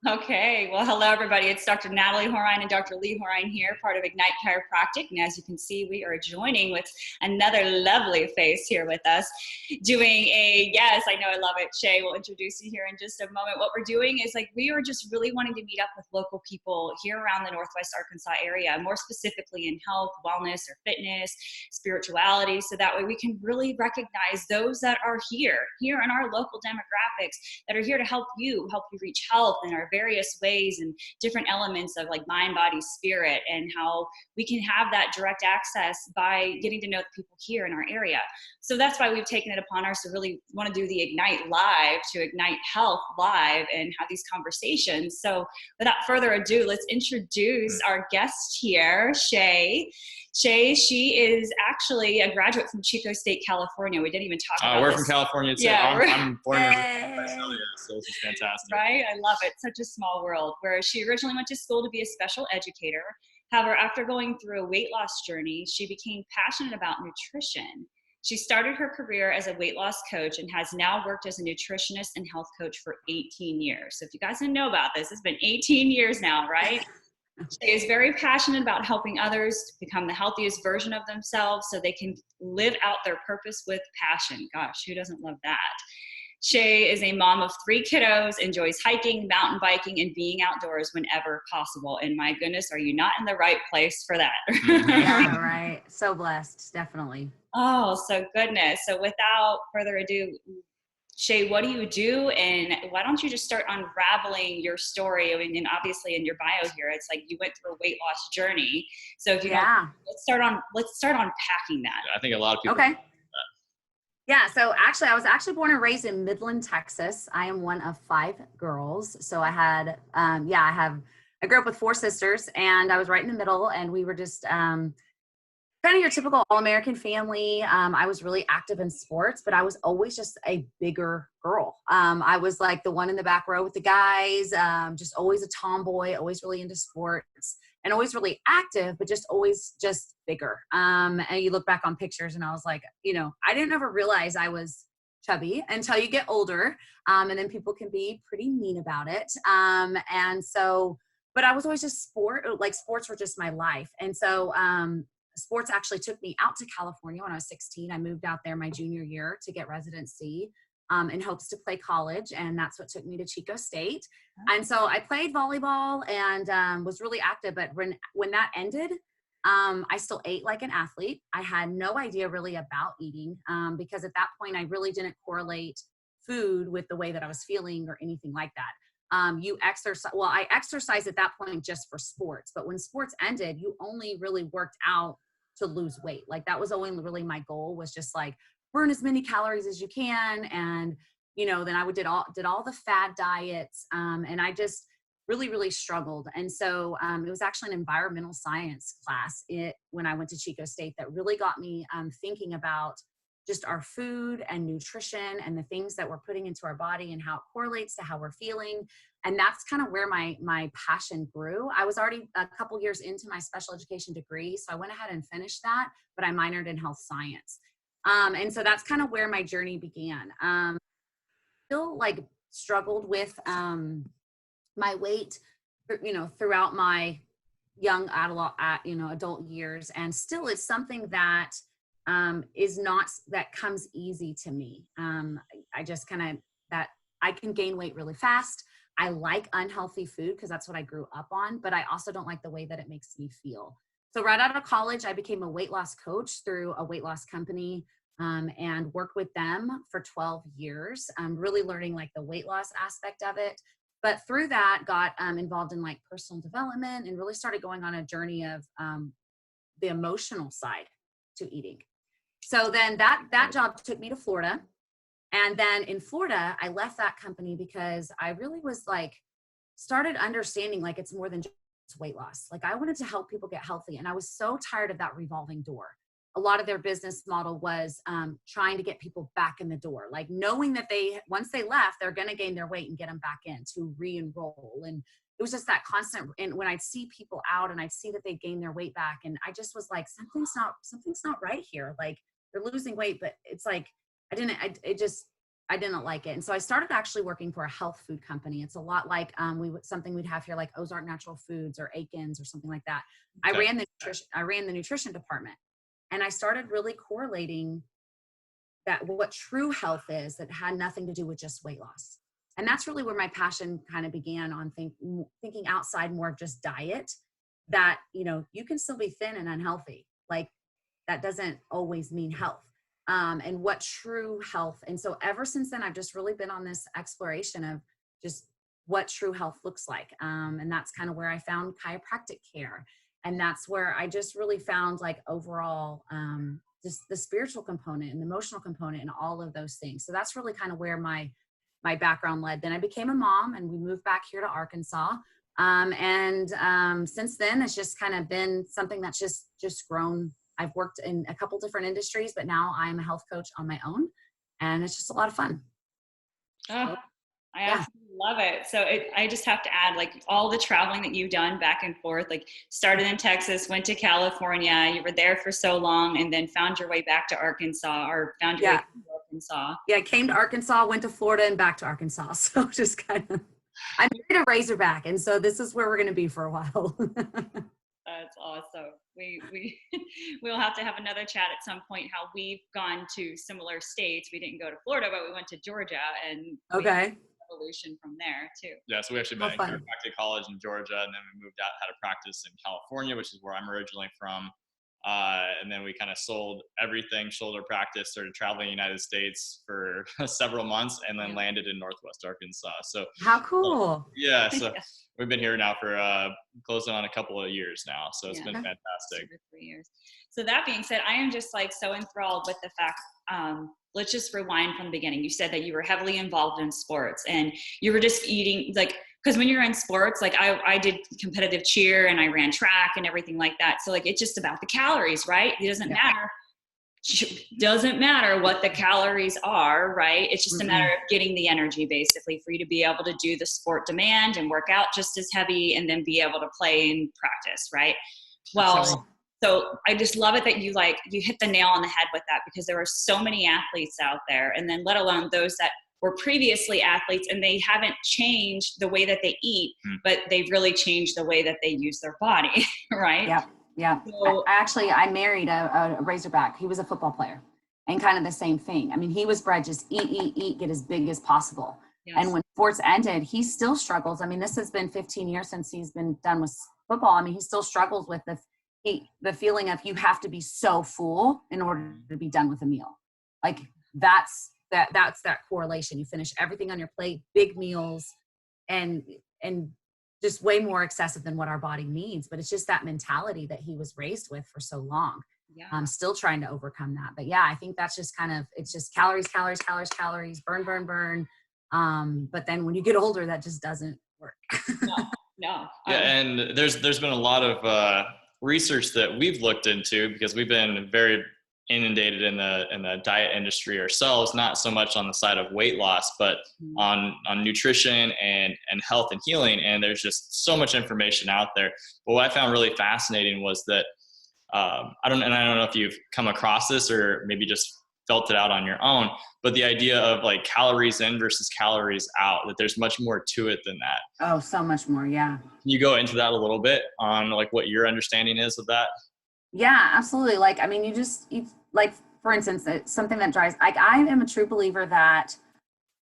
Okay, well, hello everybody. It's Dr. Natalie Horine and Dr. Lee Horine here, part of Ignite Chiropractic. And as you can see, we are joining with another lovely face here with us doing yes, I know, I love it. Shea will introduce you here in just a moment. What we're doing is we are just really wanting to meet up with local people here around the Northwest Arkansas area, more specifically in health, wellness, or fitness, spirituality. So that way we can really recognize those that are here in our local demographics that are here to help you reach health in our various ways and different elements of mind, body, spirit, and how we can have that direct access by getting to know the people here in our area. So that's why we've taken it upon us to really want to do the Ignite Live, to ignite health live and have these conversations. So without further ado, let's introduce our guest here, Shea. Shea, she is actually a graduate from Chico State, California. We didn't even talk about we're this. from California too. Yeah, I'm born and raised, so this is fantastic. Right? I love it. Such a small world. Where she originally went to school to be a special educator. However, after going through a weight loss journey, she became passionate about nutrition. She started her career as a weight loss coach and has now worked as a nutritionist and health coach for 18 years. So if you guys didn't know about this, it's been 18 years now, right? She is very passionate about helping others become the healthiest version of themselves so they can live out their purpose with passion. Gosh, who doesn't love that? Shea is a mom of 3 kiddos, enjoys hiking, mountain biking, and being outdoors whenever possible. And my goodness, are you not in the right place for that? Yeah, right. So blessed, definitely. Oh, so goodness. So without further ado, Shea, what do you do? And why don't you just start unraveling your story? I mean, and obviously in your bio here, it's you went through a weight loss journey. So if you let's start unpacking that. I think a lot of people. Okay. Yeah. So actually, I was born and raised in Midland, Texas. I am one of 5 girls. So I had, I grew up with 4 sisters, and I was right in the middle, and we were just, kind of your typical all-American family. I was really active in sports, but I was always just a bigger girl. I was like the one in the back row with the guys, just always a tomboy, always really into sports, and always really active, but just always just bigger. And you look back on pictures and I was like, I didn't ever realize I was chubby until you get older. And then people can be pretty mean about it. And so, but I was always just sports were just my life. And so, sports actually took me out to California when I was 16. I moved out there my junior year to get residency in hopes to play college. And that's what took me to Chico State. And so I played volleyball and was really active. But when that ended, I still ate like an athlete. I had no idea really about eating because at that point, I really didn't correlate food with the way that I was feeling or anything like that. You exercise. Well, I exercised at that point just for sports, but when sports ended, you only really worked out to lose weight. That was only really my goal, was just burn as many calories as you can. And, then I did all the fad diets. And I just really, really struggled. And so it was actually an environmental science class when I went to Chico State that really got me thinking about just our food and nutrition and the things that we're putting into our body and how it correlates to how we're feeling. And that's kind of where my passion grew. I was already a couple years into my special education degree, so I went ahead and finished that, but I minored in health science. And so that's kind of where my journey began. Still struggled with my weight, throughout my young adult years. And still it's something that that comes easy to me. I just that I can gain weight really fast. I like unhealthy food because that's what I grew up on, but I also don't like the way that it makes me feel. So right out of college, I became a weight loss coach through a weight loss company and worked with them for 12 years, really learning the weight loss aspect of it. But through that, got involved in personal development and really started going on a journey of the emotional side to eating. So then that job took me to Florida. And then in Florida, I left that company because I really was started understanding it's more than just weight loss. I wanted to help people get healthy. And I was so tired of that revolving door. A lot of their business model was trying to get people back in the door, knowing that once they left, they're going to gain their weight and get them back in to re-enroll. And it was just that constant. And when I'd see people out and I'd see that they gain their weight back, and I just was something's not right here. They're losing weight, but it's I didn't like it. And so I started actually working for a health food company. It's a lot like something we'd have here, like Ozark Natural Foods or Aikens or something like that. Okay. I ran the nutrition department, and I started really correlating that what true health is that had nothing to do with just weight loss. And that's really where my passion kind of began on thinking outside more of just diet, that, you know, you can still be thin and unhealthy. Like that doesn't always mean health. And what true health. And so ever since then, I've just really been on this exploration of just what true health looks like. And that's kind of where I found chiropractic care. And that's where I just really found like overall, just the spiritual component and the emotional component and all of those things. So that's really kind of where my background led. Then I became a mom and we moved back here to Arkansas. Since then it's just kind of been something that's just grown. I've worked in a couple different industries, but now I'm a health coach on my own, and it's just a lot of fun. Oh, I absolutely love it. So I just have to add, like, all the traveling that you've done back and forth, like started in Texas, went to California, you were there for so long, and then found your way back to Arkansas, or found your way to Arkansas. Yeah, I came to Arkansas, went to Florida, and back to Arkansas. So just kind of, I'm married a Razorback, and so this is where we're going to be for a while. That's awesome. We'll have to have another chat at some point, how we've gone to similar states. We didn't go to Florida, but we went to Georgia, and okay. Evolution from there too. Yeah, so we actually met in chiropractic college in Georgia, and then we moved out, had a practice in California, which is where I'm originally from. And then we kind of sold everything, shoulder practice, started traveling the United States for several months, and then landed in Northwest Arkansas. So how cool. Yeah, so we've been here now for closing on a couple of years now. So it's been fantastic. 3 years. So that being said, I am just like so enthralled with the fact, let's just rewind from the beginning. You said that you were heavily involved in sports, and you were just eating, like, because when you're in sports, like I did competitive cheer and I ran track and everything like that. So like, it's just about the calories, right? It doesn't matter what the calories are, right? It's just a matter of getting the energy basically for you to be able to do the sport demand and work out just as heavy, and then be able to play and practice, right? Well, absolutely. So I just love it that you hit the nail on the head with that, because there are so many athletes out there, and then let alone those that were previously athletes and they haven't changed the way that they eat, but they've really changed the way that they use their body, right? Yeah. Yeah. So, I married a Razorback. He was a football player, and kind of the same thing. I mean, he was bred just eat, get as big as possible. Yes. And when sports ended, he still struggles. I mean, this has been 15 years since he's been done with football. I mean, he still struggles with the feeling of you have to be so full in order to be done with a meal. Like that's that correlation. You finish everything on your plate, big meals, and just way more excessive than what our body needs. But it's just that mentality that he was raised with for so long. Yeah. I'm still trying to overcome that. But yeah, I think that's just kind of, it's just calories, burn. But then when you get older, that just doesn't work. No. Yeah, and there's been a lot of research that we've looked into, because we've been very inundated in the diet industry ourselves, not so much on the side of weight loss, but on nutrition and health and healing. And there's just so much information out there. But what I found really fascinating was that I don't know if you've come across this or maybe just felt it out on your own, but the idea of like calories in versus calories out, that there's much more to it than that. Oh, so much more. Yeah. Can you go into that a little bit on like what your understanding is of that? Yeah, absolutely. Like, I mean, you like, for instance, something that drives, like, I am a true believer that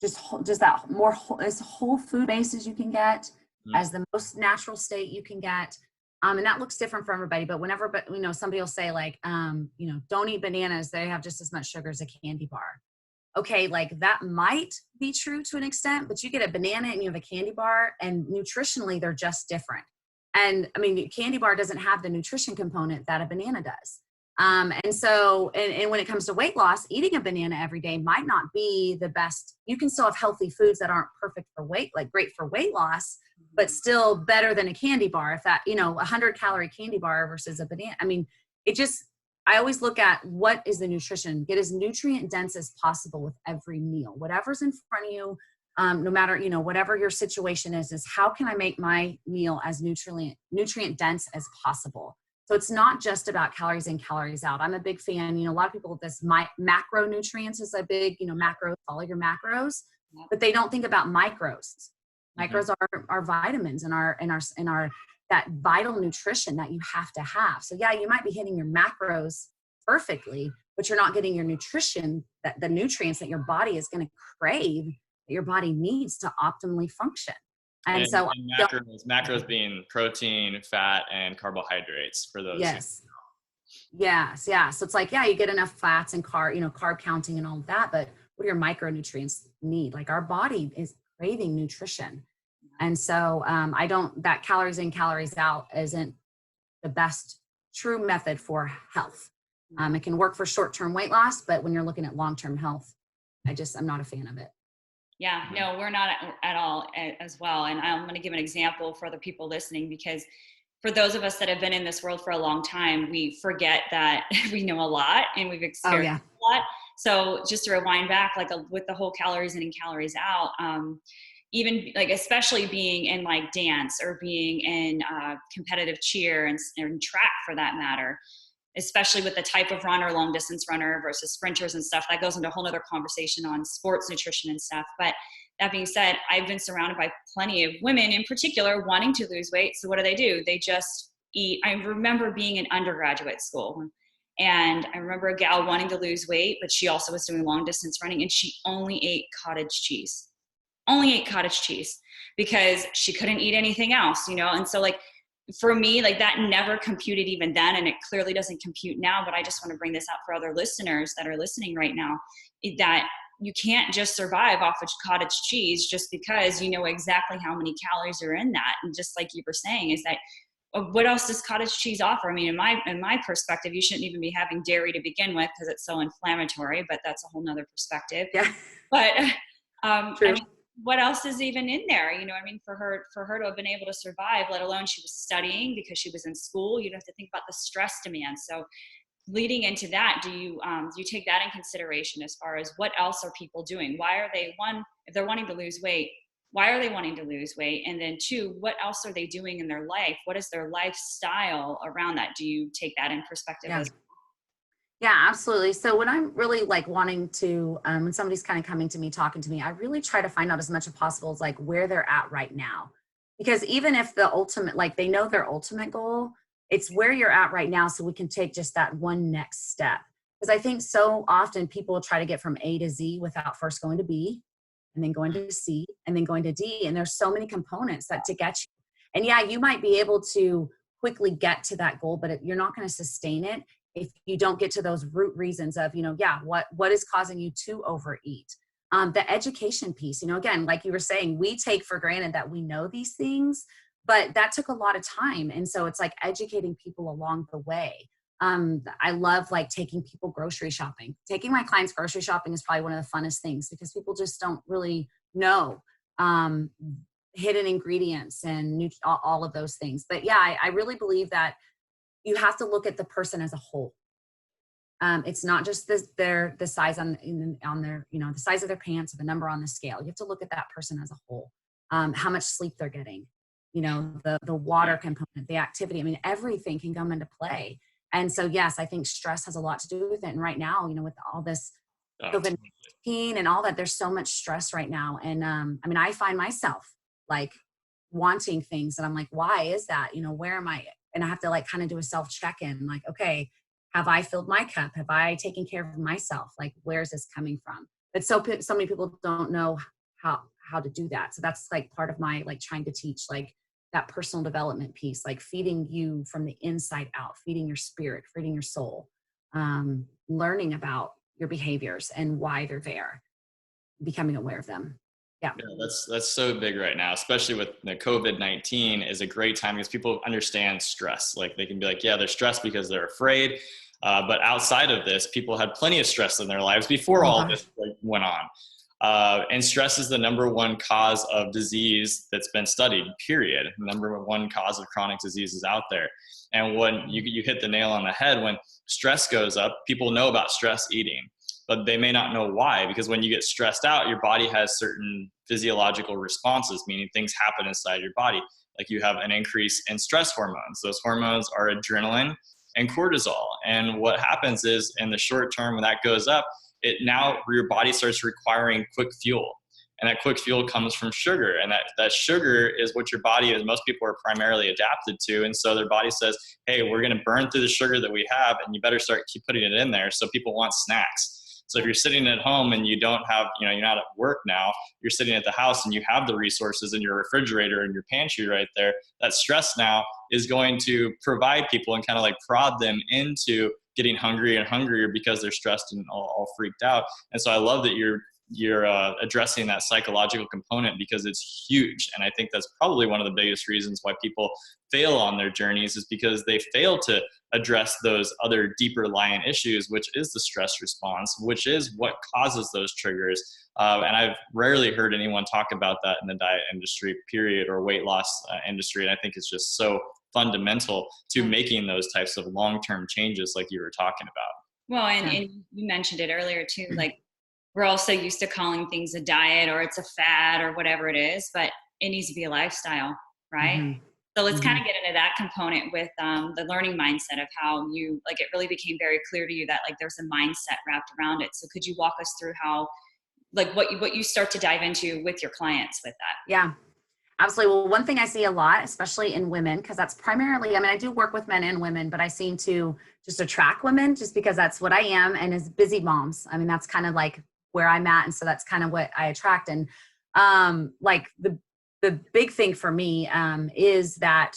just that more as whole food based as you can get, as the most natural state you can get. And that looks different for everybody, but somebody will say like, don't eat bananas. They have just as much sugar as a candy bar. Okay. Like that might be true to an extent, but you get a banana and you have a candy bar, and nutritionally they're just different. And I mean, candy bar doesn't have the nutrition component that a banana does. And so when it comes to weight loss, eating a banana every day might not be the best. You can still have healthy foods that aren't perfect for great for weight loss, but still better than a candy bar. If that, 100-calorie candy bar versus a banana. I mean, I always look at what is the nutrition, get as nutrient dense as possible with every meal, whatever's in front of you. No matter, whatever your situation is how can I make my meal as nutrient dense as possible? So it's not just about calories in, calories out. I'm a big fan, a lot of people, this macronutrients is a big, macros, follow your macros, but they don't think about micros. Micros are vitamins and our that vital nutrition that you have to have. So yeah, you might be hitting your macros perfectly, but you're not getting your nutrition, the nutrients that your body is going to crave, that your body needs to optimally function. And so macros being protein, fat, and carbohydrates for those. Yes. Yeah. So it's like, yeah, you get enough fats and carb counting and all of that, but what do your micronutrients need? Like our body is craving nutrition. And so that calories in, calories out isn't the best true method for health. It can work for short-term weight loss, but when you're looking at long-term health, I'm not a fan of it. Yeah, no, we're not at all as well. And I'm going to give an example for the people listening, because for those of us that have been in this world for a long time, we forget that we know a lot and we've experienced a lot. So just to rewind back, like with the whole calories in and calories out, even like, especially being in like dance or being in competitive cheer and track for that matter, especially with the type of runner, long distance runner versus sprinters and stuff, that goes into a whole other conversation on sports nutrition and stuff. But that being said, I've been surrounded by plenty of women in particular wanting to lose weight. So what do? They just eat. I remember being in undergraduate school, and I remember a gal wanting to lose weight, but she also was doing long distance running, and she only ate cottage cheese. Because she couldn't eat anything else, And so like, for me, like that never computed even then, and it clearly doesn't compute now, but I just want to bring this out for other listeners that are listening right now, that you can't just survive off of cottage cheese just because you know exactly how many calories are in that. And just like you were saying, is that what else does cottage cheese offer? I mean, in my perspective, you shouldn't even be having dairy to begin with because it's so inflammatory, but that's a whole nother perspective. Yeah. But I mean, what else is even in there? For her to have been able to survive, let alone she was studying because she was in school, you'd have to think about the stress demand. So leading into that, do you take that in consideration as far as what else are people doing? Why are they, if they're wanting to lose weight, why are they wanting to lose weight? And then two, what else are they doing in their life? What is their lifestyle around that? Do you take that in perspective as well? Yeah, absolutely. So when I'm really like wanting to, when somebody's kind of coming to me, talking to me, I really try to find out as much as possible as like where they're at right now. Because even if the ultimate, like they know their ultimate goal, it's where you're at right now. So we can take just that one next step. Because I think so often people try to get from A to Z without first going to B and then going to C and then going to D. And there's so many components that to get you. And yeah, you might be able to quickly get to that goal, but you're not going to sustain it if you don't get to those root reasons of, what is causing you to overeat. The education piece, again, like you were saying, we take for granted that we know these things, but that took a lot of time. And so it's like educating people along the way. I love like taking people grocery shopping. Taking my clients grocery shopping is probably one of the funnest things because people just don't really know hidden ingredients and all of those things. But yeah, I really believe that you have to look at the person as a whole. It's not just the size on their, the size of their pants or the number on the scale. You have to look at that person as a whole. How much sleep they're getting, the water component, the activity. I mean, everything can come into play. And so, yes, I think stress has a lot to do with it. And right now, with all this COVID-19 and all that, there's so much stress right now. And I find myself like wanting things and I'm like, why is that? Where am I? And I have to like kind of do a self check-in, like, okay, have I filled my cup? Have I taken care of myself? Like, where's this coming from? But so many people don't know how to do that. So that's like part of my like trying to teach like that personal development piece, like feeding you from the inside out, feeding your spirit, feeding your soul, learning about your behaviors and why they're there, becoming aware of them. Yeah, that's so big right now, especially with the COVID-19 is a great time because people understand stress. Like they can be like, yeah, they're stressed because they're afraid. But outside of this, people had plenty of stress in their lives before all this went on. And stress is the number one cause of disease that's been studied, period. Number one cause of chronic diseases out there. And when you hit the nail on the head, when stress goes up, people know about stress eating. but they may not know why, because when you get stressed out, your body has certain physiological responses, meaning things happen inside your body. Like you have an increase in stress hormones. Those hormones are adrenaline and cortisol. And what happens is in the short term, when that goes up, now your body starts requiring quick fuel. And that quick fuel comes from sugar. And that sugar is what your body is. Most people are primarily adapted to. And so their body says, hey, we're going to burn through the sugar that we have, and you better keep putting it in there. So people want snacks. So if you're sitting at home and you don't have, you're not at work now, you're sitting at the house and you have the resources in your refrigerator and your pantry right there, that stress now is going to provide people and kind of like prod them into getting hungrier and hungrier because they're stressed and all freaked out. And so I love that you're addressing that psychological component, because it's huge. And I think that's probably one of the biggest reasons why people fail on their journeys, is because they fail to address those other deeper lying issues, which is the stress response, which is what causes those triggers. And I've rarely heard anyone talk about that in the diet industry, period, or weight loss industry. And I think it's just so fundamental to making those types of long-term changes like you were talking about. Well, and you mentioned it earlier too, like we're all so used to calling things a diet or it's a fad or whatever it is, but it needs to be a lifestyle, right? Mm-hmm. So let's kind of get into that component with the learning mindset of how you, like, it really became very clear to you that like there's a mindset wrapped around it. So could you walk us through how, like what you start to dive into with your clients with that? Yeah, absolutely. Well, one thing I see a lot, especially in women, because that's primarily, I do work with men and women, but I seem to just attract women just because that's what I am, and as busy moms. That's kind of like where I'm at. And so that's kind of what I attract. And like the big thing for me is that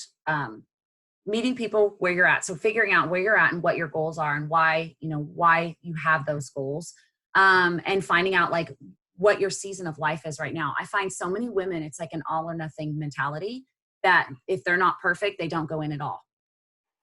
meeting people where you're at. So figuring out where you're at and what your goals are and why you have those goals, and finding out like what your season of life is right now. I find so many women, it's like an all or nothing mentality, that if they're not perfect, they don't go in at all.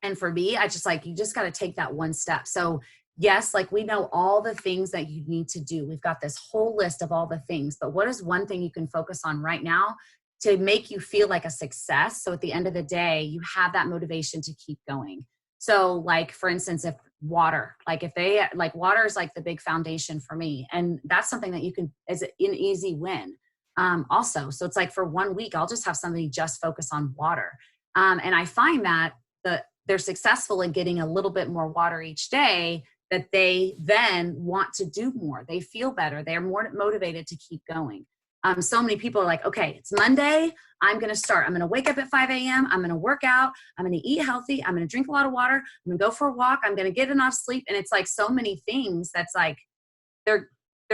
And for me, I just like, you just got to take that one step. So yes, like we know all the things that you need to do. We've got this whole list of all the things, but what is one thing you can focus on right now to make you feel like a success? So at the end of the day, you have that motivation to keep going. So like, for instance, if water, water is like the big foundation for me. And that's something that you can, as an easy win. Also, so it's like for 1 week, I'll just have somebody just focus on water. And I find that they're successful in getting a little bit more water each day, that they then want to do more. They feel better. They're more motivated to keep going. So many people are like, okay, it's Monday. I'm going to start. I'm going to wake up at 5 a.m. I'm going to work out. I'm going to eat healthy. I'm going to drink a lot of water. I'm going to go for a walk. I'm going to get enough sleep. And it's like so many things that's like, they're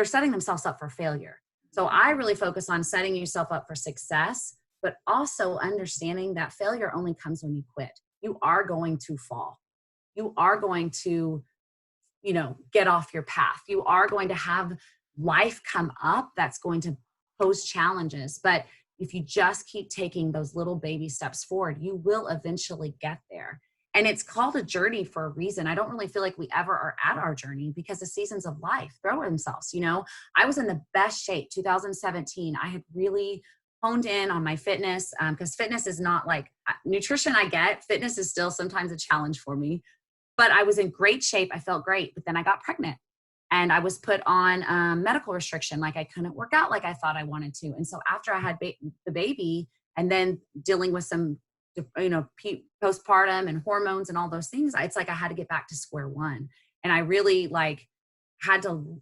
setting themselves up for failure. So I really focus on setting yourself up for success, but also understanding that failure only comes when you quit. You are going to fall. You are going to, get off your path. You are going to have life come up that's going to pose challenges. But if you just keep taking those little baby steps forward, you will eventually get there. And it's called a journey for a reason. I don't really feel like we ever are at our journey, because the seasons of life throw themselves. I was in the best shape 2017. I had really honed in on my fitness, because fitness is not like nutrition. I get fitness is still sometimes a challenge for me, but I was in great shape. I felt great, but then I got pregnant and I was put on medical restriction. Like I couldn't work out like I thought I wanted to. And so after I had the baby, and then dealing with some, postpartum and hormones and all those things, it's like I had to get back to square one. And I really had to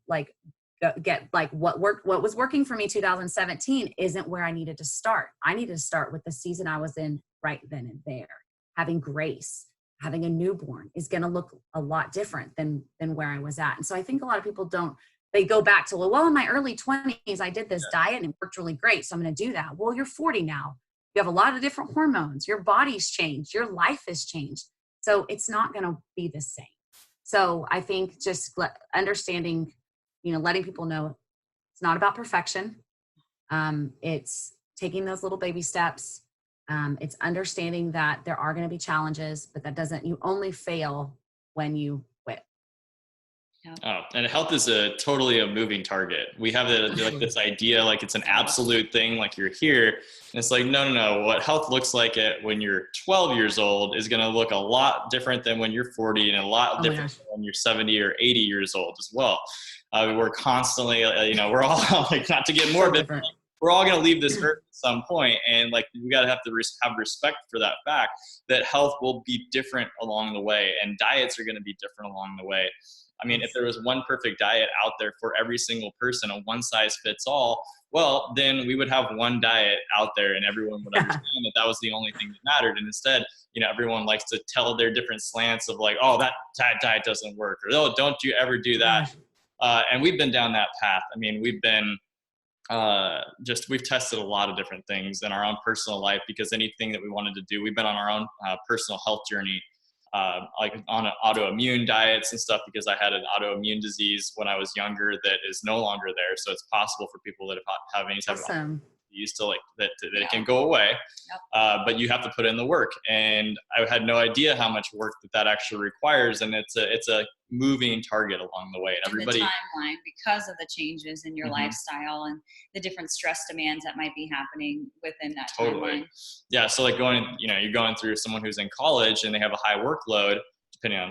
get what was working for me 2017 isn't where I needed to start. I needed to start with the season I was in right then and there. Having grace, having a newborn is going to look a lot different than where I was at. And so I think a lot of people they go back to, well, in my early 20s, I did this diet and it worked really great, so I'm going to do that. Well, you're 40 now. You have a lot of different hormones. Your body's changed. Your life has changed. So it's not going to be the same. So I think just understanding, letting people know it's not about perfection. It's taking those little baby steps. It's understanding that there are going to be challenges, but you only fail when you quit. Yeah. Oh, and health is totally a moving target. We have this idea, like it's an absolute thing, like you're here. And it's like, no. What health looks like when you're 12 years old is going to look a lot different than when you're 40, and a lot different than when you're 70 or 80 years old as well. We're constantly, we're all like, not to get morbid, but, like, we're all going to leave this earth at some point, and like we got to have respect for that fact that health will be different along the way, and diets are going to be different along the way. I mean, if there was one perfect diet out there for every single person, a one size fits all, well, then we would have one diet out there and everyone would understand that that was the only thing that mattered. And instead, everyone likes to tell their different slants of like, oh, that diet doesn't work, or oh, don't you ever do that. And we've been down that path. I mean, we've been we've tested a lot of different things in our own personal life, because anything that we wanted to do, we've been on our own personal health journey, like on autoimmune diets and stuff, because I had an autoimmune disease when I was younger that is no longer there. So it's possible for people that have any type of disease to like that it can go away. But you have to put in the work, and I had no idea how much work that actually requires. And it's a moving target along the way. And everybody, the timeline, because of the changes in your lifestyle and the different stress demands that might be happening within that timeline. Yeah. So like you're going through someone who's in college and they have a high workload, depending on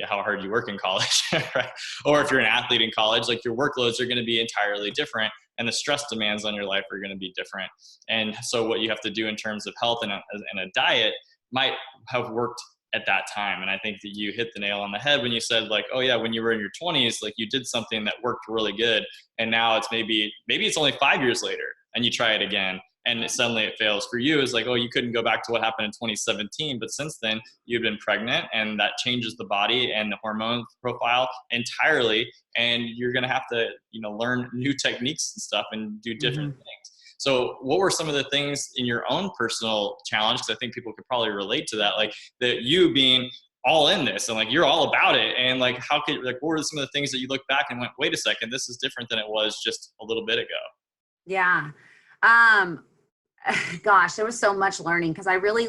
how hard you work in college, right? Or if you're an athlete in college, like your workloads are going to be entirely different, and the stress demands on your life are going to be different. And so what you have to do in terms of health and a diet might have worked at that time. And I think that you hit the nail on the head when you said like, oh yeah, when you were in your 20s, like you did something that worked really good, and now it's maybe it's only 5 years later and you try it again and suddenly it fails. For you, is like, oh, you couldn't go back to what happened in 2017, but since then you've been pregnant, and that changes the body and the hormone profile entirely, and you're going to have to learn new techniques and stuff and do different things. So what were some of the things in your own personal challenge? Because I think people could probably relate to that, like that you being all in this and like you're all about it, and like what were some of the things that you look back and went, wait a second, this is different than it was just a little bit ago? Yeah. Gosh, there was so much learning, because I really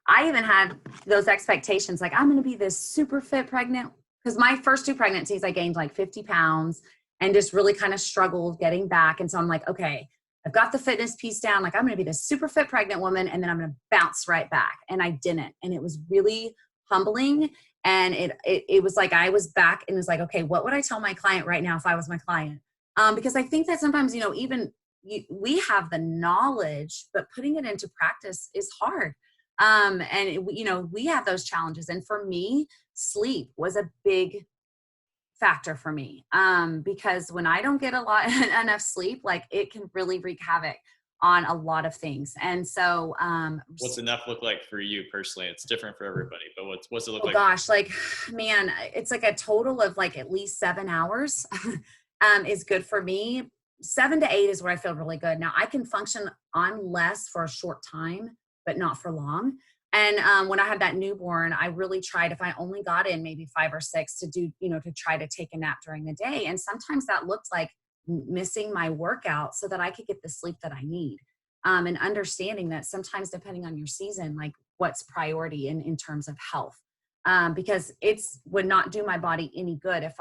I even had those expectations, like I'm going to be this super fit pregnant, because my first 2 pregnancies, I gained like 50 pounds and just really kind of struggled getting back. And so I'm like, okay, I've got the fitness piece down. Like I'm going to be this super fit pregnant woman, and then I'm going to bounce right back. And I didn't. And it was really humbling. And it was like, I was back and was like, okay, what would I tell my client right now if I was my client? Because I think that sometimes, even we have the knowledge, but putting it into practice is hard. We have those challenges. And for me, sleep was a big factor for me. Because when I don't get enough sleep, like it can really wreak havoc on a lot of things. And so, what's enough look like for you personally? It's different for everybody, but what's it look like? Gosh, like, man, it's like a total of like at least 7 hours, is good for me. 7 to 8 is where I feel really good. Now I can function on less for a short time, but not for long. And when I had that newborn, I really tried, if I only got in maybe 5 or 6, to do, to try to take a nap during the day. And sometimes that looked like missing my workout so that I could get the sleep that I need. And understanding that sometimes, depending on your season, like what's priority in terms of health, because would not do my body any good if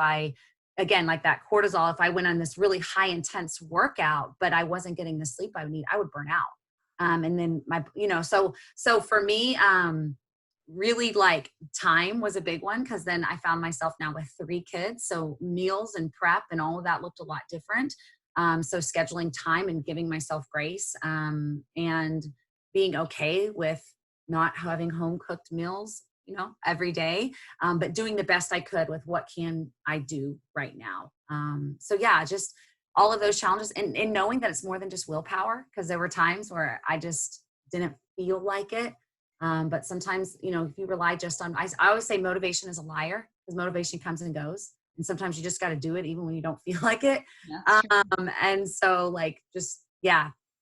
again, like that cortisol, if I went on this really high intense workout, but I wasn't getting the sleep I would need, I would burn out. And then so for me, really like time was a big one, because then I found myself now with 3 kids. So meals and prep and all of that looked a lot different. So scheduling time and giving myself grace, and being okay with not having home cooked meals, every day, but doing the best I could with what can I do right now. So yeah, just all of those challenges, and knowing that it's more than just willpower, because there were times where I just didn't feel like it. But sometimes, if you rely just on, I always say motivation is a liar, because motivation comes and goes. And sometimes you just got to do it even when you don't feel like it. And so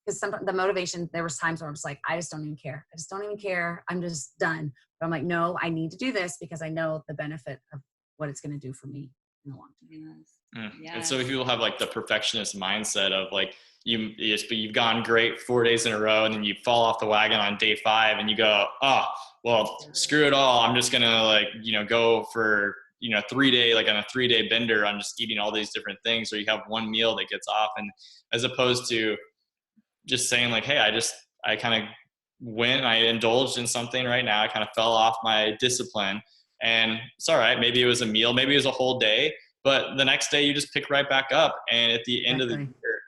because sometimes the motivation, there was times where I was like, I just don't even care. I just don't even care. I'm just done. But I'm like, no, I need to do this because I know the benefit of what it's going to do for me in the long term. Yes. And so people have like the perfectionist mindset of like, you've gone great 4 days in a row, and then you fall off the wagon on day 5 and you go, oh, well, screw it all. I'm just going to go for, 3-day, like on a 3-day bender, I'm just eating all these different things. Or you have one meal that gets off, and as opposed to just saying like, hey, I kind of I indulged in something right now. I kind of fell off my discipline, and it's all right. Maybe it was a meal, maybe it was a whole day, but the next day you just pick right back up. And at the end of the year,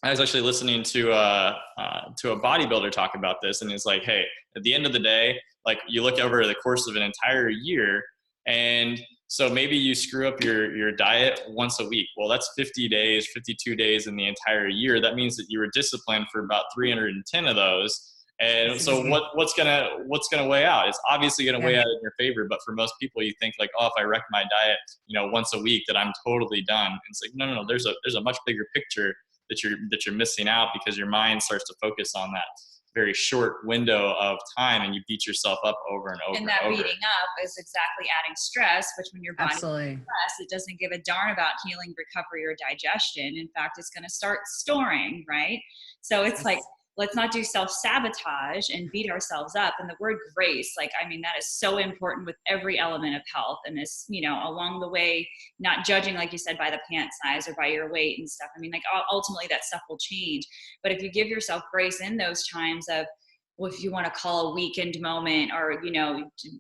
I was actually listening to a bodybuilder talk about this, and he's like, hey, at the end of the day, like you look over the course of an entire year, and so maybe you screw up your diet once a week. Well, that's 50 days, 52 days in the entire year. That means that you were disciplined for about 310 of those. And so what's gonna weigh out? It's obviously gonna weigh out in your favor, but for most people, you think like, oh, if I wreck my diet, once a week, that I'm totally done. And it's like, no. There's a much bigger picture that you're missing out, because your mind starts to focus on that very short window of time, and you beat yourself up over and over. And that beating up is exactly adding stress, which when your body is stressed, it doesn't give a darn about healing, recovery, or digestion. In fact, it's going to start storing, right? So it's like, let's not do self-sabotage and beat ourselves up. And the word grace, that is so important with every element of health. And this, along the way, not judging, like you said, by the pant size or by your weight and stuff. Ultimately that stuff will change. But if you give yourself grace in those times of, well, if you want to call a weakened moment, or,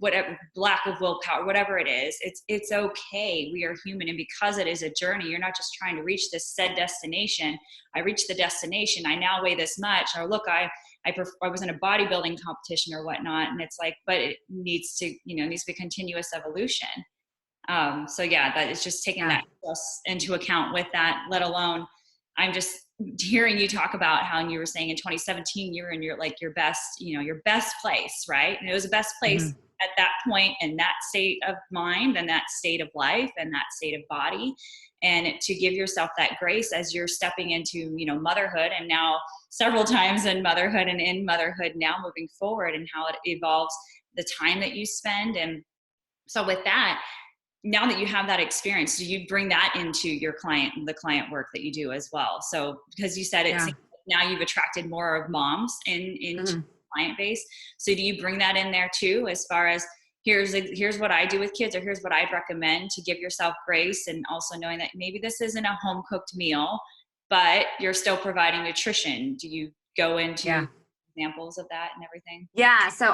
whatever, lack of willpower, whatever it is, it's okay. We are human. And because it is a journey, you're not just trying to reach this said destination. I reached the destination. I now weigh this much. Or look, I was in a bodybuilding competition or whatnot. And it's like, but it needs to be continuous evolution. So yeah, that is just taking that into account with that, let alone, I'm just hearing you talk about how you were saying in 2017 you were in your best place, right? And it was the best place at that point, in that state of mind and that state of life and that state of body. And to give yourself that grace as you're stepping into motherhood, and now several times in motherhood and in motherhood now moving forward, and how it evolves the time that you spend. And so with that, now that you have that experience, do you bring that into the client work that you do as well? So, because you said it's now you've attracted more of moms into the client base. So do you bring that in there too, as far as here's what I do with kids, or here's what I'd recommend to give yourself grace, and also knowing that maybe this isn't a home cooked meal, but you're still providing nutrition? Do you go into examples of that and everything? Yeah. So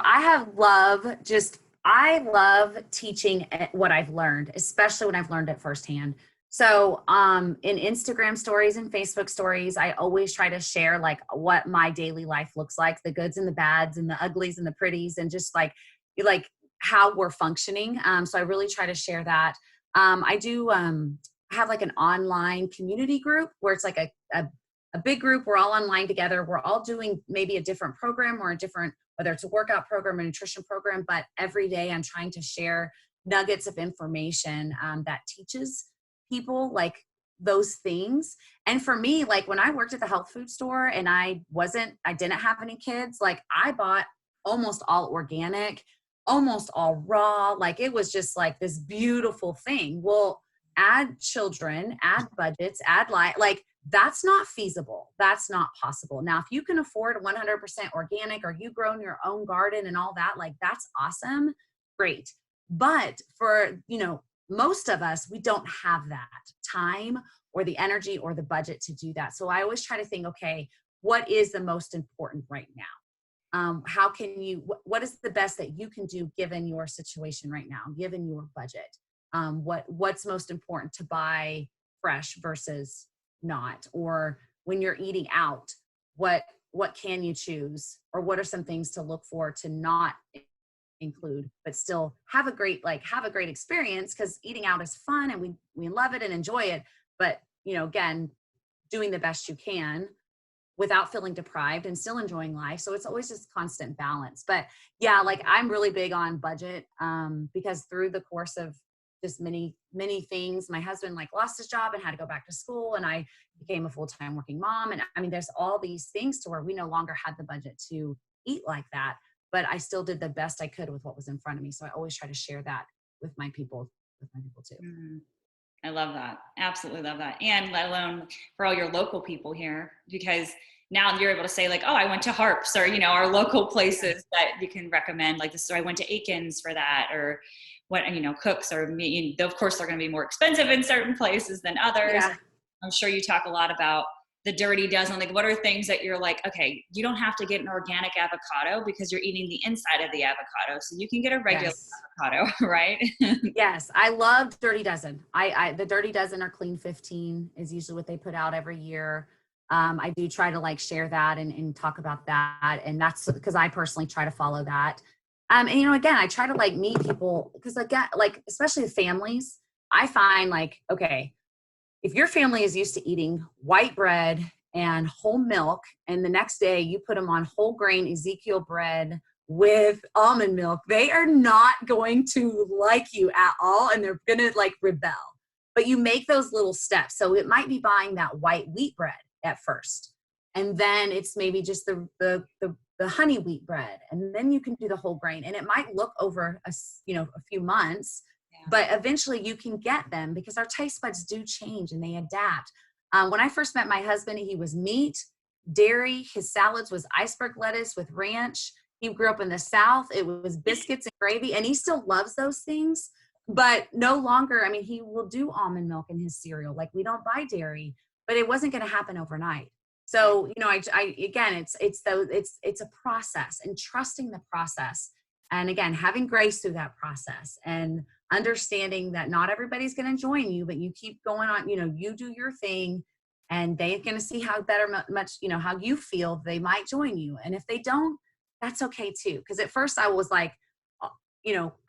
I love teaching what I've learned, especially when I've learned it firsthand. So in Instagram stories and Facebook stories, I always try to share like what my daily life looks like, the goods and the bads and the uglies and the pretties, and just like how we're functioning. So I really try to share that. I do have like an online community group where it's like a big group. We're all online together. We're all doing maybe a different program, or whether it's a workout program or nutrition program, but every day I'm trying to share nuggets of information that teaches people like those things. And for me, like when I worked at the health food store and I didn't have any kids, like I bought almost all organic, almost all raw. Like it was just like this beautiful thing. Well, add children, add budgets, add like that's not feasible. That's not possible. Now, if you can afford 100% organic, or you grow in your own garden and all that, like that's awesome. Great. But for, most of us, we don't have that time or the energy or the budget to do that. So I always try to think, okay, what is the most important right now? What is the best that you can do given your situation right now, given your budget? What's most important to buy fresh versus not? Or when you're eating out, what can you choose, or what are some things to look for to not include, but still have a great experience? Because eating out is fun and we love it and enjoy it, but again, doing the best you can without feeling deprived and still enjoying life. So it's always just constant balance. But yeah, like I'm really big on budget because through the course of just many things, my husband like lost his job and had to go back to school, and I became a full-time working mom. And I mean, there's all these things to where we no longer had the budget to eat like that, but I still did the best I could with what was in front of me. So I always try to share that with my people too. Mm-hmm. I love that. Absolutely love that. And let alone for all your local people here, because now you're able to say like, oh, I went to Harps, or, our local places that you can recommend, like this, or I went to Aiken's for that, or what, Cooks, or of course they're going to be more expensive in certain places than others. Yeah. I'm sure you talk a lot about the dirty dozen? Like, what are things that you're like, okay, you don't have to get an organic avocado because you're eating the inside of the avocado. So you can get a regular avocado, right? Yes. I love Dirty Dozen. The Dirty Dozen or Clean 15 is usually what they put out every year. I do try to like share that and talk about that. And that's because I personally try to follow that. And, you know, again, I try to like meet people because again, like, especially the families, I find like, okay, if your family is used to eating white bread and whole milk, and the next day you put them on whole grain Ezekiel bread with almond milk, they are not going to like you at all. And they're going to like rebel, but you make those little steps. So it might be buying that white wheat bread at first. And then it's maybe just the honey wheat bread. And then you can do the whole grain, and it might look over a few months, but eventually you can get them because our taste buds do change and they adapt. When I first met my husband, he was meat, dairy. His salads was iceberg lettuce with ranch. He grew up in the South. It was biscuits and gravy, and he still loves those things, but no longer. I mean, he will do almond milk in his cereal. Like, we don't buy dairy, but it wasn't going to happen overnight. So, you know, again, it's a process, and trusting the process. And again, having grace through that process and understanding that not everybody's going to join you, but you keep going on, you know, you do your thing, and they're going to see how how you feel. They might join you. And if they don't, that's okay too. Because at first I was like,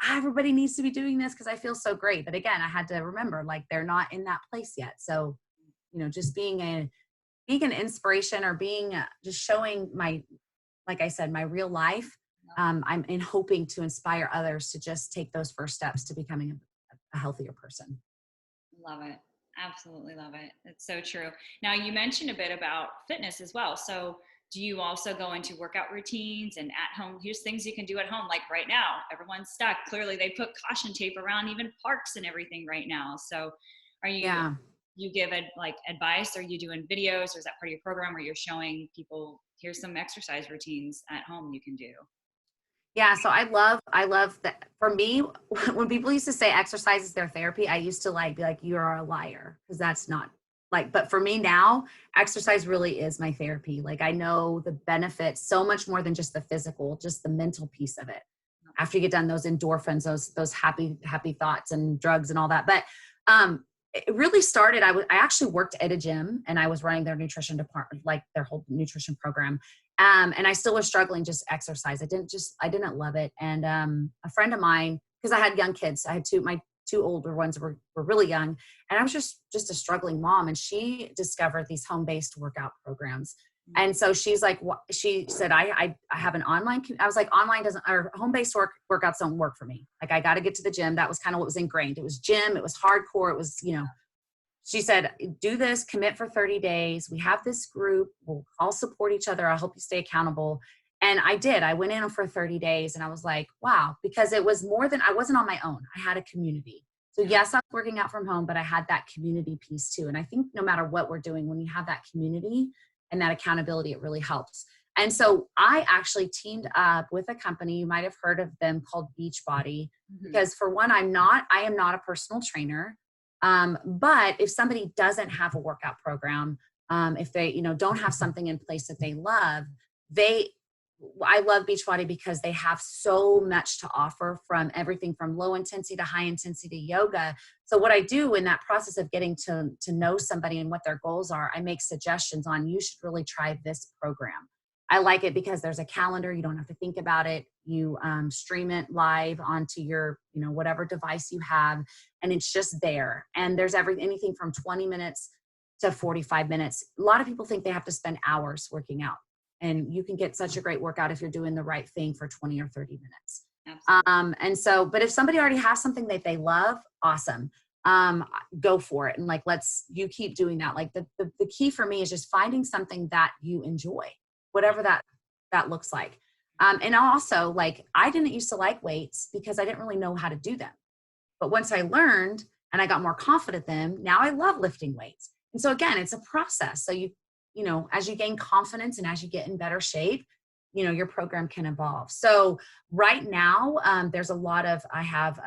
everybody needs to be doing this because I feel so great. But again, I had to remember, like, they're not in that place yet. So, you know, just being an inspiration, or just showing like I said, my real life. I'm hoping to inspire others to just take those first steps to becoming a healthier person. Love it. Absolutely love it. It's so true. Now, you mentioned a bit about fitness as well. So do you also go into workout routines and at home? Here's things you can do at home. Like right now, everyone's stuck. Clearly they put caution tape around even parks and everything right now. So are you give advice? Are you doing videos, or is that part of your program where you're showing people, here's some exercise routines at home you can do? Yeah. So I love that. For me, when people used to say exercise is their therapy, I used to be like, you are a liar. Cause that's not but for me now, exercise really is my therapy. Like, I know the benefits so much more than just the physical, just the mental piece of it. After you get done, those endorphins, those happy thoughts and drugs and all that. But, it really started, I actually worked at a gym, and I was running their nutrition department, like their whole nutrition program. And I still was struggling just exercise. I didn't love it. And a friend of mine, because I had young kids, I had my two older ones were really young, and I was just a struggling mom. And she discovered these home-based workout programs. And so she's like, she said, I have an online, I was like, online doesn't, or home-based workouts don't work for me. Like, I got to get to the gym. That was kind of what was ingrained. It was gym. It was hardcore. It was, she said, do this, commit for 30 days. We have this group. We'll all support each other. I'll help you stay accountable. And I did. I went in for 30 days, and I was like, wow, because it was more than, I wasn't on my own. I had a community. So yes, I was working out from home, but I had that community piece too. And I think no matter what we're doing, when you have that community and that accountability, it really helps. And so I actually teamed up with a company, you might have heard of them, called Beachbody, because for one, I am not a personal trainer. But if somebody doesn't have a workout program, if they, don't have something in place that they love, I love Beachbody because they have so much to offer, from everything from low intensity to high intensity yoga. So what I do in that process of getting to know somebody and what their goals are, I make suggestions on, you should really try this program. I like it because there's a calendar. You don't have to think about it. You stream it live onto your, whatever device you have, and it's just there. And there's anything from 20 minutes to 45 minutes. A lot of people think they have to spend hours working out. And you can get such a great workout if you're doing the right thing for 20 or 30 minutes. Absolutely. But if somebody already has something that they love, awesome. Go for it. And you keep doing that. Like the key for me is just finding something that you enjoy, whatever that looks like. And also, I didn't used to like weights because I didn't really know how to do them. But once I learned and I got more confident in them, now I love lifting weights. And so again, it's a process. So as you gain confidence and as you get in better shape, your program can evolve. So right now, there's a lot of, I have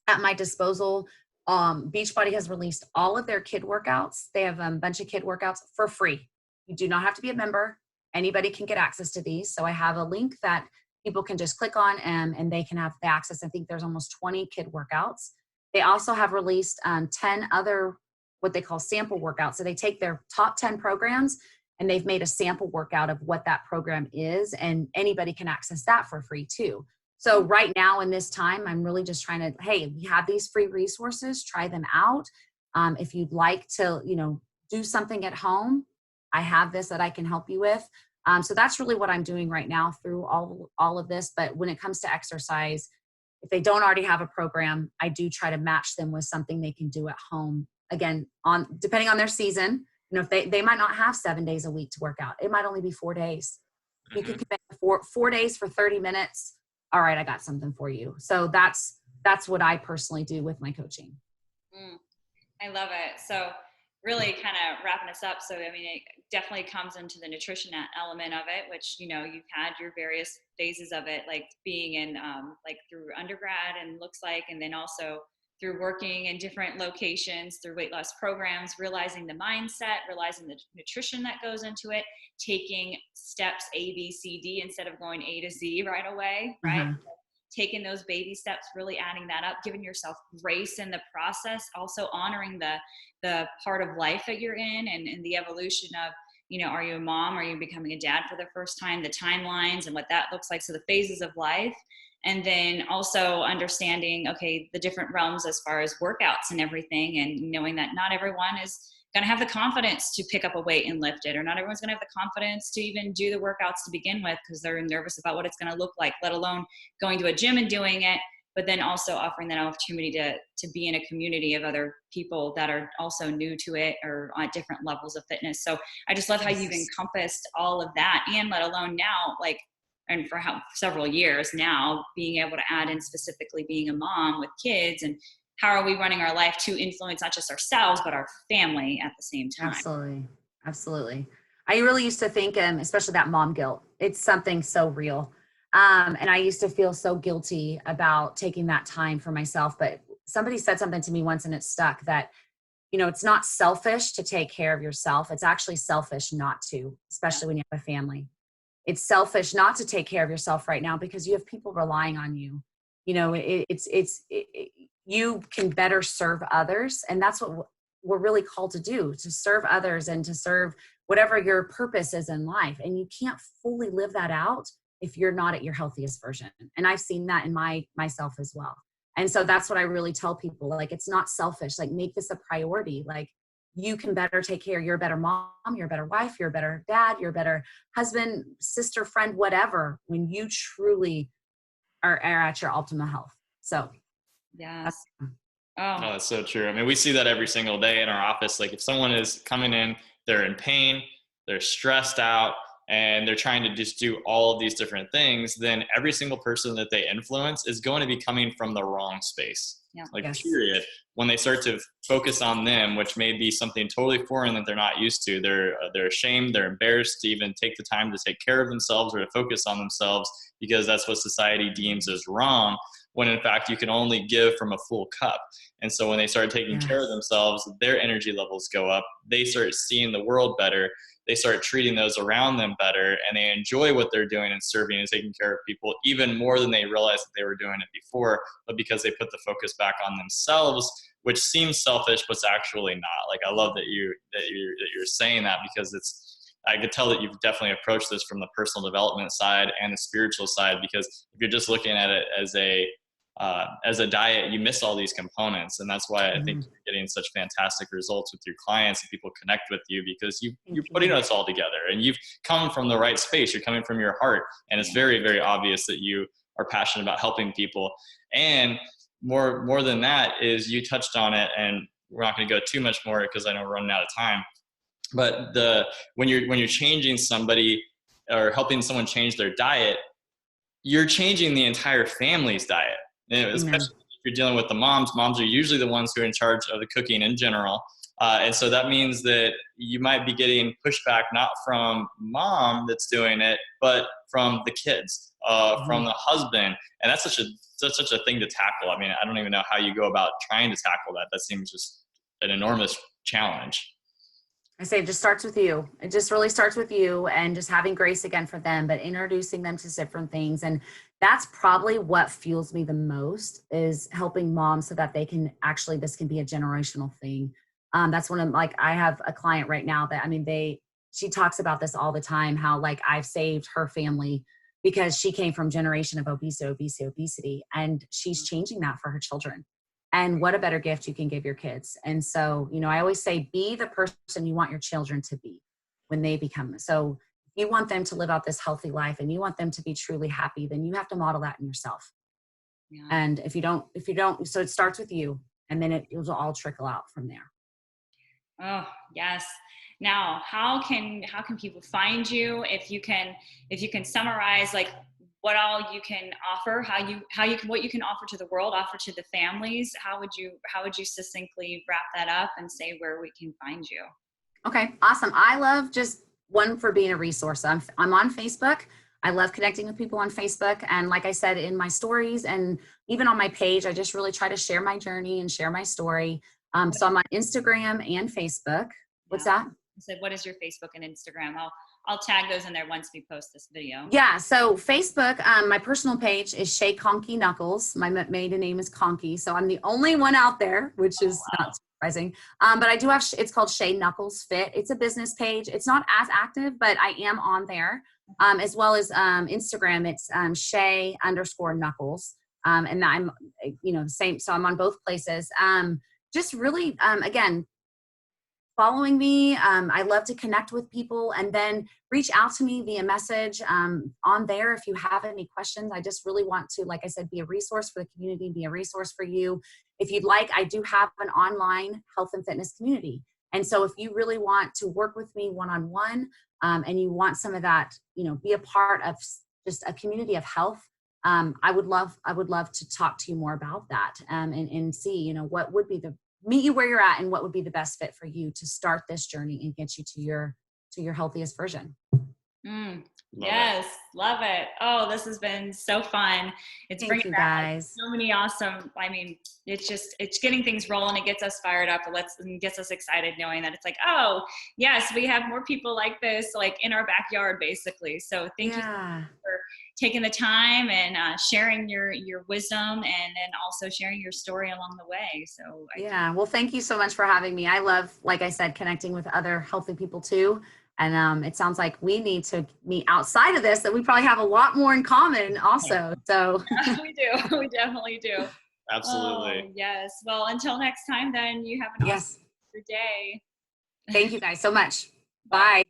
at my disposal Beachbody has released all of their kid workouts. They have a bunch of kid workouts for free. You do not have to be a member. Anybody can get access to these. So I have a link that people can just click on and they can have the access. I think there's almost 20 kid workouts. They also have released 10 other, what they call sample workouts. So they take their top 10 programs and they've made a sample workout of what that program is. And anybody can access that for free too. So right now in this time, I'm really just trying to, hey, we have these free resources, try them out. If you'd like to, do something at home, I have this that I can help you with. So that's really what I'm doing right now through all of this. But when it comes to exercise, if they don't already have a program, I do try to match them with something they can do at home. Again, depending on their season, if they might not have 7 days a week to work out. It might only be 4 days. You can commit four days for 30 minutes. All right, I got something for you. So that's what I personally do with my coaching. I love it. So really kind of wrapping us up. So, I mean, it definitely comes into the nutrition element of it, which, you've had your various phases of it, like being in, like through undergrad and looks like, and then also through working in different locations, through weight loss programs, realizing the mindset, realizing the nutrition that goes into it, taking steps A, B, C, D, instead of going A to Z right away, right? Mm-hmm. Taking those baby steps, really adding that up, giving yourself grace in the process, also honoring the part of life that you're in and the evolution of, are you a mom? Are you becoming a dad for the first time? The timelines and what that looks like. So the phases of life. And then also understanding, okay, the different realms as far as workouts and everything, and knowing that not everyone is going to have the confidence to pick up a weight and lift it, or not everyone's going to have the confidence to even do the workouts to begin with because they're nervous about what it's going to look like, let alone going to a gym and doing it, but then also offering that opportunity to be in a community of other people that are also new to it or on different levels of fitness. So I just love how you've encompassed all of that, and let alone now, like, and for several years now, being able to add in specifically being a mom with kids, and how are we running our life to influence not just ourselves, but our family at the same time. Absolutely. I really used to think, especially that mom guilt, it's something so real. And I used to feel so guilty about taking that time for myself. But somebody said something to me once and it stuck, that, it's not selfish to take care of yourself. It's actually selfish not to, especially when you have a family. It's selfish not to take care of yourself right now because you have people relying on you. You can better serve others. And that's what we're really called to do, to serve others and to serve whatever your purpose is in life. And you can't fully live that out if you're not at your healthiest version. And I've seen that in myself as well. And so that's what I really tell people, like, it's not selfish, like, make this a priority. Like, you can better take care. You're a better mom, you're a better wife, you're a better dad, you're a better husband, sister, friend, whatever, when you truly are at your optimal health. So yes. Oh, that's so true. I mean, we see that every single day in our office. Like, if someone is coming in, they're in pain, they're stressed out, and they're trying to just do all of these different things, then every single person that they influence is going to be coming from the wrong space. Yeah. Period. When they start to focus on them, which may be something totally foreign that they're not used to, they're ashamed, they're embarrassed to even take the time to take care of themselves or to focus on themselves because that's what society deems as wrong, when in fact you can only give from a full cup. And so when they start taking care of themselves, their energy levels go up, they start seeing the world better, they start treating those around them better, and they enjoy what they're doing and serving and taking care of people even more than they realized that they were doing it before, but because they put the focus back on themselves, which seems selfish, but it's actually not. Like, I love that you're saying that, because I could tell that you've definitely approached this from the personal development side and the spiritual side, because if you're just looking at it as a diet, you miss all these components. And that's why I think you're getting such fantastic results with your clients and people connect with you, because you're putting us all together and you've come from the right space. You're coming from your heart. And it's very, very obvious that you are passionate about helping people. And more than that is, you touched on it, and we're not going to go too much more because I know we're running out of time. But when you're changing somebody or helping someone change their diet, you're changing the entire family's diet. And especially if you're dealing with the moms. Moms are usually the ones who are in charge of the cooking in general. And so that means that you might be getting pushback not from mom that's doing it, but from the kids, from the husband. And that's such a thing to tackle. I mean, I don't even know how you go about trying to tackle that. That seems just an enormous challenge. I say it just starts with you. It just really starts with you and just having grace again for them, but introducing them to different things. And that's probably what fuels me the most, is helping moms so that they can actually, this can be a generational thing. That's one of, like, I have a client right now that, I mean, she talks about this all the time, how like I've saved her family because she came from generation of obesity, and she's changing that for her children. And what a better gift you can give your kids. And so, you know, I always say, be the person you want your children to be when they become. So if you want them to live out this healthy life and you want them to be truly happy, then you have to model that in yourself. Yeah. And if you don't, so it starts with you, and then it will all trickle out from there. Oh, yes. Now, how can people find you? If you can summarize like what all you can offer, what you can offer to the world, offer to the families, how would you succinctly wrap that up and say where we can find you? Okay, awesome. I love just one for being a resource. I'm on Facebook. I love connecting with people on Facebook. And like I said, in my stories and even on my page, I just really try to share my journey and share my story. So I'm on Instagram and Facebook. What's that? I said, what is your Facebook and Instagram? I'll tag those in there once we post this video. Yeah. So Facebook, my personal page is Shea Nuckols. My maiden name is Conkey. So I'm the only one out there, which is not surprising. But I do have, it's called Shea Nuckols Fit. It's a business page. It's not as active, but I am on there. As well as Instagram, it's Shea_Nuckols. And I'm, the same. So I'm on both places. Just really, again, following me. I love to connect with people, and then reach out to me via message on there if you have any questions. I just really want to, like I said, be a resource for the community, be a resource for you. If you'd like, I do have an online health and fitness community. And so if you really want to work with me one-on-one, and you want some of that, be a part of just a community of health, I would love to talk to you more about that, and see, what would be meet you where you're at and what would be the best fit for you to start this journey and get you to your healthiest version. Love it. Oh, this has been so fun. It's Thank bringing you, back guys. so many awesome, I mean, it's getting things rolling. It gets us fired up. It gets us excited knowing that it's like, oh yes, we have more people like this, like in our backyard basically. So thank you for taking the time and sharing your wisdom, and then also sharing your story along the way. So well, thank you so much for having me. I love, like I said, connecting with other healthy people too. And it sounds like we need to meet outside of this, that we probably have a lot more in common also. So we do. We definitely do. Absolutely. Oh, yes. Well, until next time, then, you have an awesome day. Thank you guys so much. Bye.